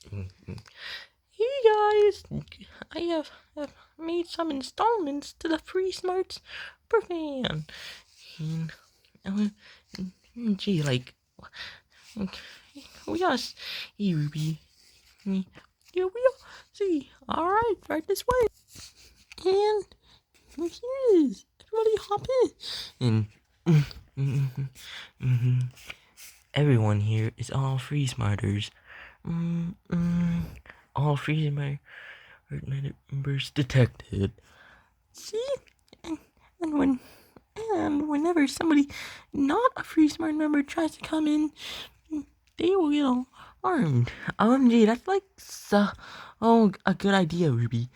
Hey guys, I have made some installments to the Free Smart Superfan. And, uh, gee, we gotta see, Ruby. Yeah, we'll see. Alright, right this way. And here it is. Everybody hop in. And, everyone here is all Free Smarters. All Free Smart members detected. See? And, and when whenever somebody not a Free Smart member tries to come in, they will get armed. OMG, that's like a good idea, Ruby.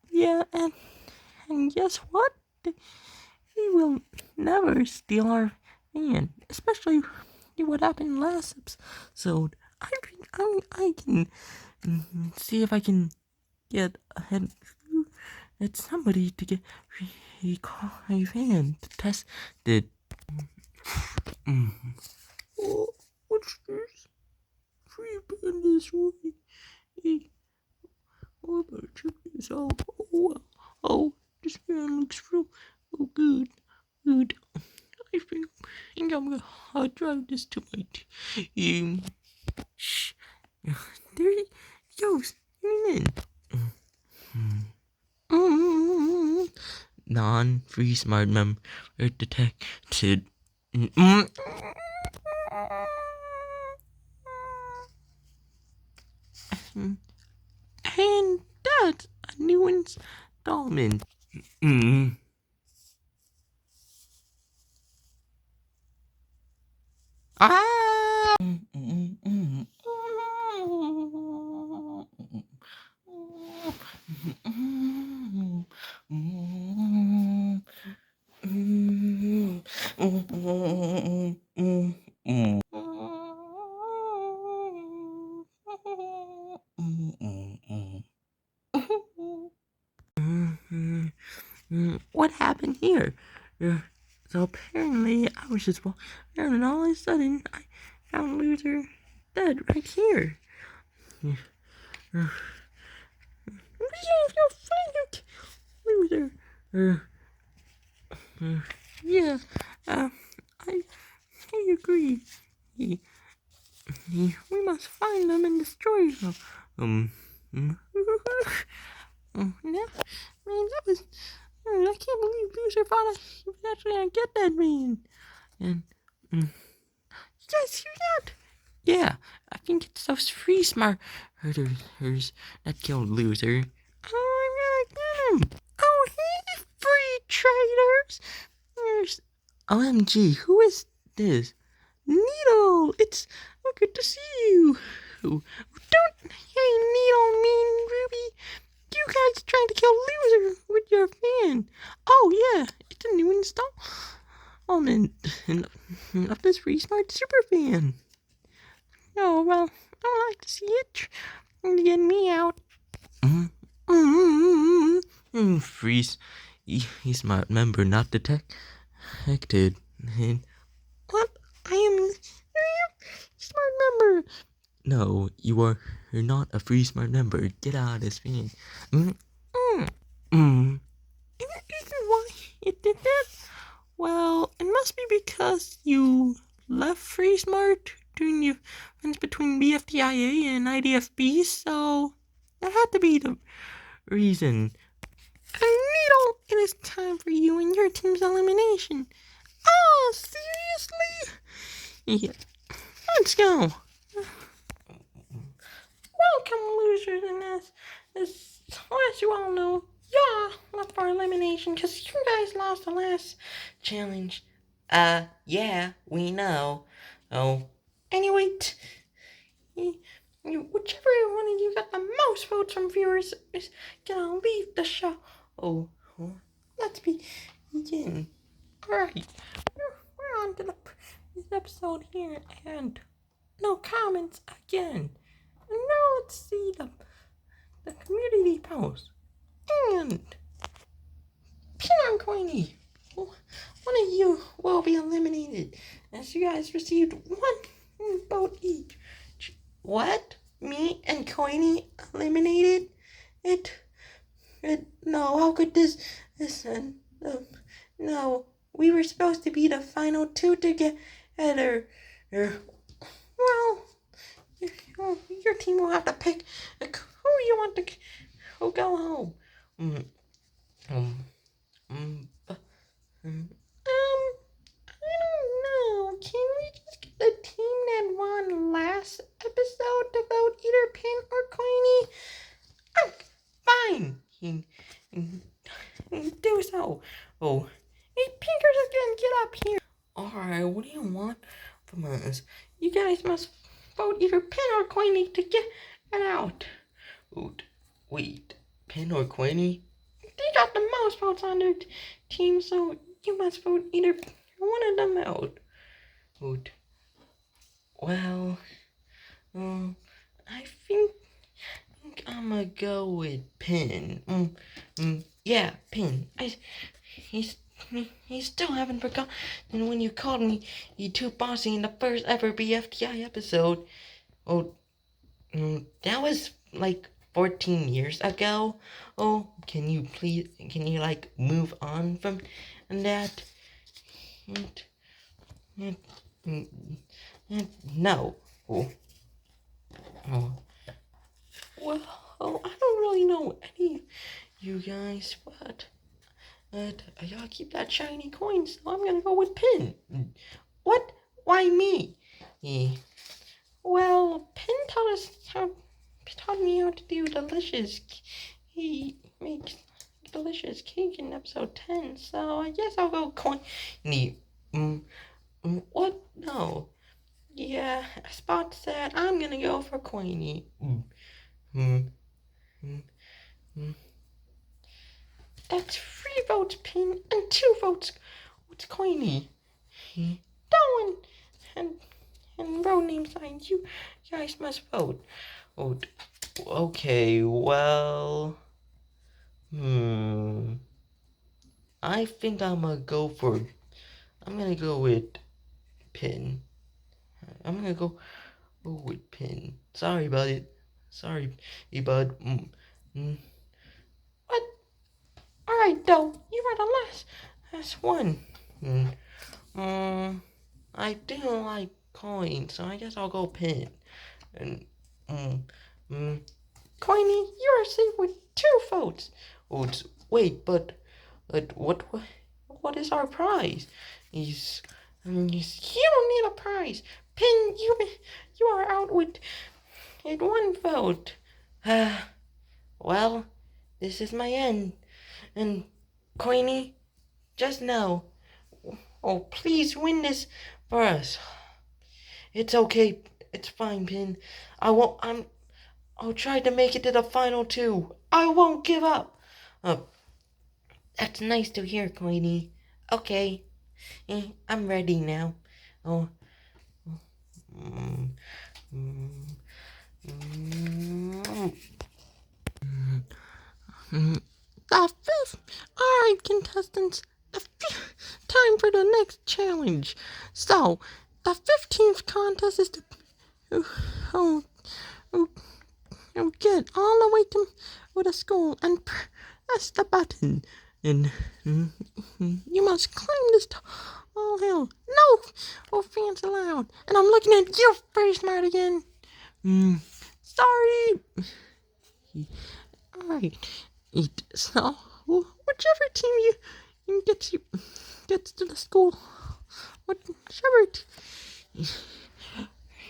Yeah, and guess what? They will never steal our van, especially what happened last episode. I can see if I can get ahead at somebody to get a van to test it. Oh, what's this? Free van this way. Oh, I better check this out. Oh, this van looks real. Oh, good. I think I'm gonna drive this to my team. Shh. There he goes. In. Non-free smart member detected. And that's a new installment. Ah! What happened here? So apparently I was just walking around and all of a sudden I found Loser dead right here. Leave your finger, Loser. Yeah, I agree. We must find them and destroy them. Yeah, man, that was. I can't believe Loser thought he was actually gonna get that man. And, you guys hear that? Yeah, I think it's those Free Smart herders that killed Loser. Oh, I'm gonna get him. Oh, hey, free traders. There's OMG, who is this? Needle, it's good to see you. Don't, hey, Needle, mean Ruby. You guys trying to kill Loser with your fan. Oh, yeah, it's a new installment of this Free Smart Super Fan. Oh, well, I don't like to see it trying to get me out. Freeze. He's my member, not detected. What? I am smart member. No, you're not a free smart member. Get out of this thing. Any reason why it did that? Well, it must be because you left Free Smart during the events between BFDIA and IDFB, so that had to be the reason. Needle, it is time for you and your team's elimination. Oh, seriously? Yeah. Let's go. Welcome, losers, and as you all know, left for elimination because you guys lost the last challenge. Yeah, we know. Oh, anyway, whichever one of you got the most votes from viewers is gonna leave the show. Oh, let's begin. Alright, we're on to this episode here, and no comments again. And now let's see the community post. And Peanut Coiny, one of you will be eliminated as you guys received one vote each. What? Me and Coiny eliminated? It, no, how could this, no, we were supposed to be the final two together. Well, your team will have to pick who you want to go home. Um, um, I don't know. Can we just get the team that won last episode to vote either Pin or Coiny? Fine. Do so. Oh, hey, Pinkers again, get up here. Alright, what do you want from us? You guys must vote either Pin or Coiny to get out. Wait, Pin or Coiny? They got the most votes on their team, so you must vote either one of them out. Well, I think I'm gonna go with Pin. Yeah, Pin. He still haven't forgotten when you called me you too bossy in the first ever BFTI episode. That was like 14 years ago. Can you like move on from that? No. Well, I don't really know any of you guys, but y'all keep that shiny coin, so I'm gonna go with Pin. What? Why me? Well, Pin taught me how to do delicious. He makes delicious cake in episode 10, so I guess I'll go coin. What? No. Yeah, Spot said I'm gonna go for Coiny. That's 3 votes Pin and 2 votes Coiny. Darwin and road name sign. You guys must vote. Okay, well, I think I'm gonna go with Pin. I'm gonna go with Pin. Sorry about it. Sorry, bud. What? Alright, though. You were the last one. I didn't like coins, so I guess I'll go Pin. And, Coiny, you are safe with 2 votes. Wait, but what is our prize? You don't need a prize. Pin, you are out with 1 vote. Well, this is my end. And Coiny, just know. Please win this for us. It's okay. It's fine, Pin. I'll try to make it to the final 2. I won't give up. That's nice to hear, Coiny. Okay. I'm ready now. The 5th. Alright, contestants. Time for the next challenge. So, the 15th contest is to get all the way to the school and press the button. And you must climb this tall hill. No fans allowed. And I'm looking at you, very smart again. Sorry. Alright. So, whichever team you gets to the school, whichever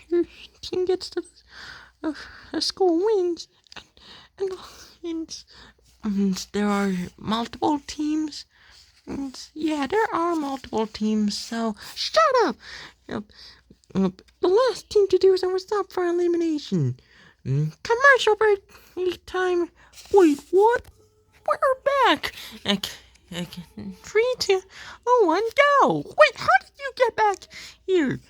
your team gets to the school wins, and there are multiple teams. Yeah, there are multiple teams. So shut up. The last team to do is we're stopped for elimination. Commercial break time. Wait, what? We're back. 3, 2, 1, go. Wait, how did you get back here?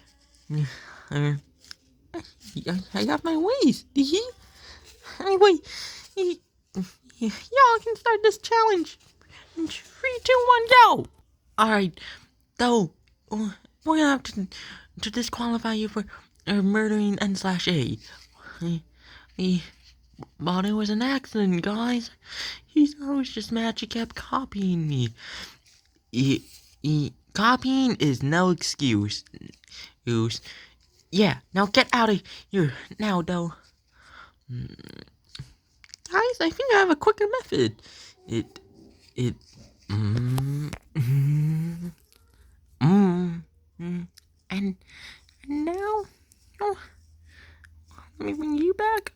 I got my ways. Wait. Y'all can start this challenge. 3, 2, 1, go. Alright, though, we're gonna have to disqualify you for murdering N/A. he but it was an accident, guys. He thought it was just magic, kept copying me. Copying is no excuse. Yeah, now get out of here now, though. Guys, I think I have a quicker method. And now, oh, let me bring you back.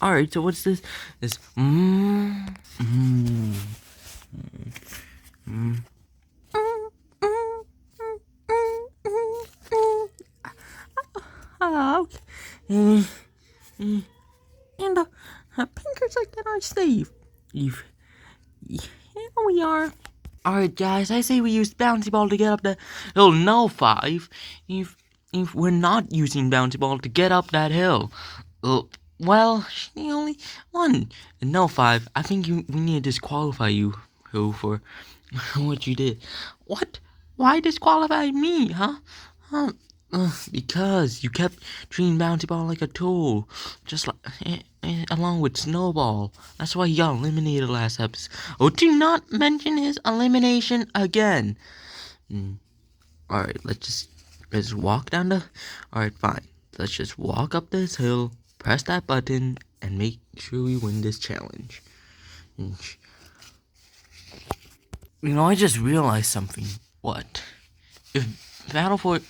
Alright, so what's this? Okay. And pinkers like that are safe. Here we are. Alright, guys, I say we use Bouncy Ball to get up the hill. No, 5. If we're not using Bouncy Ball to get up that hill. Well, the only one. No, 5. I think we need to disqualify you for what you did. What? Why disqualify me, huh? Because you kept treating Bouncy Ball like a tool, just like along with Snowball. That's why he got eliminated last episode. Oh, do not mention his elimination again. Alright, let's walk down the. Alright, fine. Let's just walk up this hill, press that button, and make sure we win this challenge. I just realized something. What? If Battle for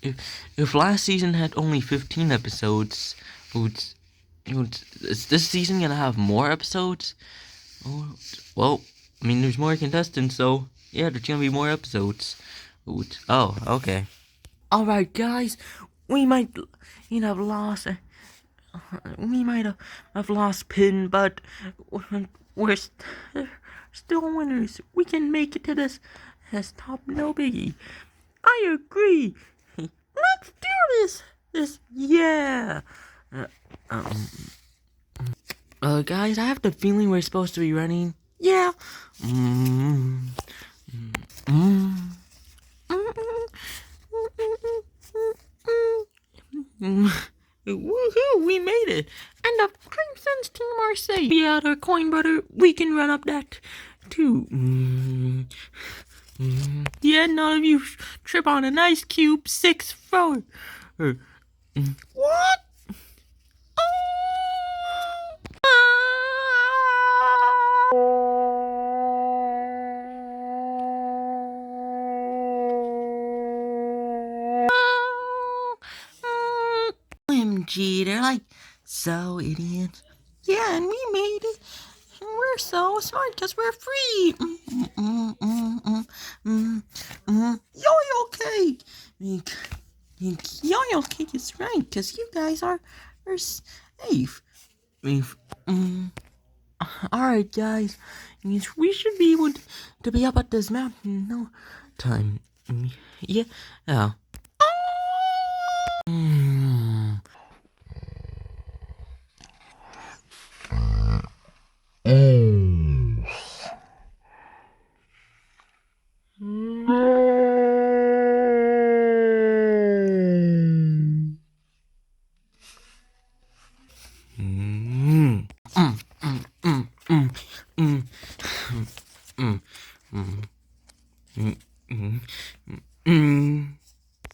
if last season had only 15 episodes, is this season gonna have more episodes? Well, I mean, there's more contestants, so yeah, there's gonna be more episodes. Oh, okay. Alright, guys, we might have lost. We might have lost Pin, but we're still winners. We can make it to this top, no biggie. I agree. Let's do this. Yeah. Guys, I have the feeling we're supposed to be running. Yeah. Woohoo! We made it, and the Crimson's team are safe. Yeah, their coin butter. We can run up that too. Yeah, none of you trip on an ice cube 6-4. What? OMG, they're like so idiots. Yeah, and we made it. And we're so smart because we're free. Yo-yo cake. Yo-yo cake is right because you guys are safe. Alright, guys. We should be able to be up at this mountain. No time. Yeah. Oh.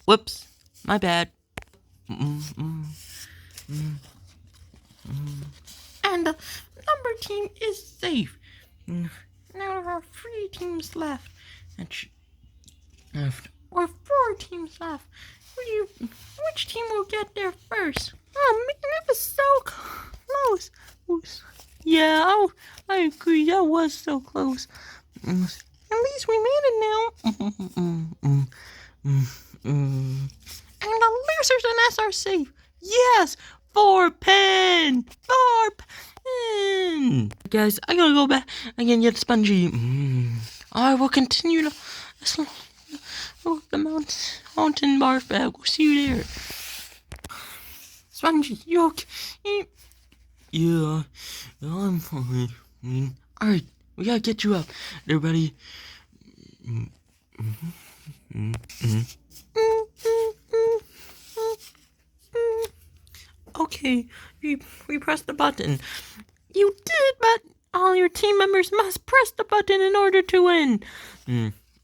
Whoops, my bad. And the number team is safe. Now there are 3 teams left. Or 4 teams left. Which team will get there first? Oh man, that was so close. Yeah, I agree. That was so close. At least we made it now. And the losers and us are safe. Yes, 4 Pin. Guys, I gotta go back and get Spongy. I will continue the mountain bar bag. We'll see you there. Spongy, you okay? Yeah, I'm fine. Alright, we gotta get you up. Everybody. Okay, we pressed the button. You did, but all your team members must press the button in order to win.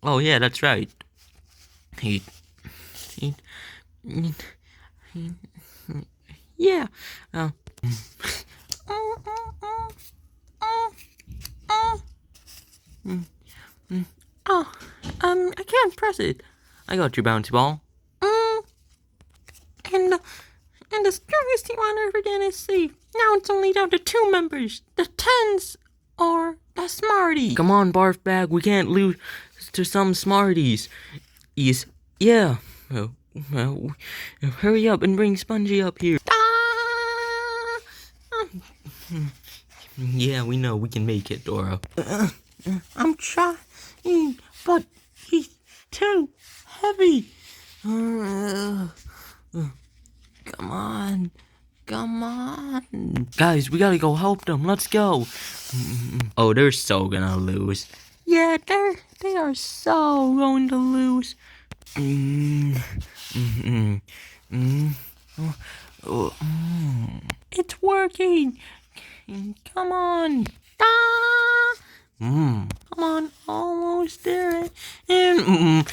Oh yeah, that's right. He, he, he yeah. Uh, oh, I can't press it. I got you, bouncy ball. And the strongest team on Earth again is safe. Now it's only down to 2 members: the Tens or the Smarties. Come on, barf bag. We can't lose to some Smarties. Yeah. Well, hurry up and bring Spongy up here. Yeah, we know we can make it, Dora. I'm trying, but he's too heavy. Come on. Guys, we gotta go help them. Let's go. Oh, they're so gonna lose. Yeah, they are so going to lose. It's working. Come on. Come on, almost there. And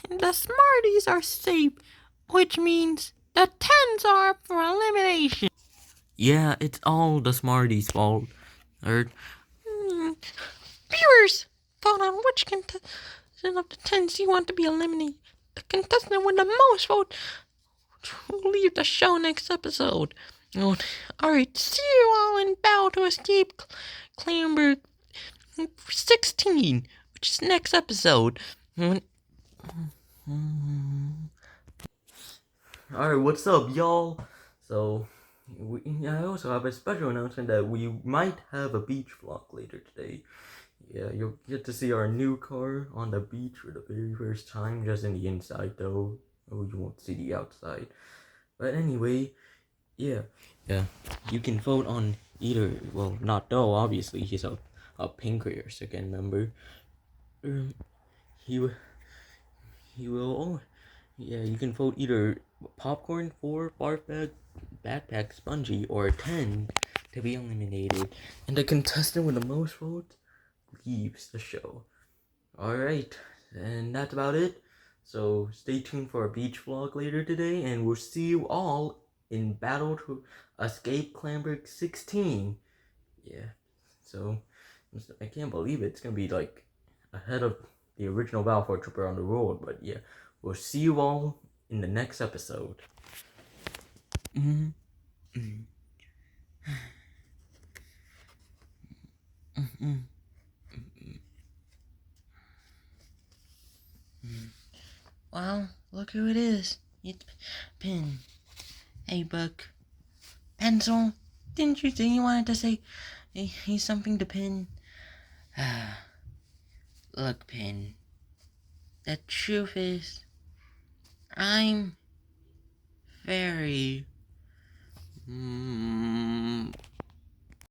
the Smarties are safe, which means the Tens are up for elimination. Yeah, it's all the Smarties' fault. Viewers, vote on which contestant of the Tens you want to be eliminated. The contestant with the most votes will leave the show next episode. Alright, see you all in Battle to Escape Clamburg 16, which is next episode. Alright, what's up, y'all? So, I also have a special announcement that we might have a beach vlog later today. Yeah, you'll get to see our new car on the beach for the very first time, just in the inside though. Oh, you won't see the outside. But anyway, yeah, you can vote on either, well, not though, obviously, he's a pink or second member. He will, yeah, you can vote either popcorn, 4, barf bag, backpack, spongy, or 10 to be eliminated. And the contestant with the most votes leaves the show. Alright, and that's about it. So stay tuned for a beach vlog later today, and we'll see you all in Battle to Escape Clamburg 16. Yeah, so I can't believe it. It's gonna be like ahead of the original Battle for Trooper on the road, but yeah, we'll see you all in the next episode. Well, look who it is. It's Pin. Hey, Buck. Pencil, didn't you say you wanted to say something to Pin? Look, Pin. The truth is, I'm very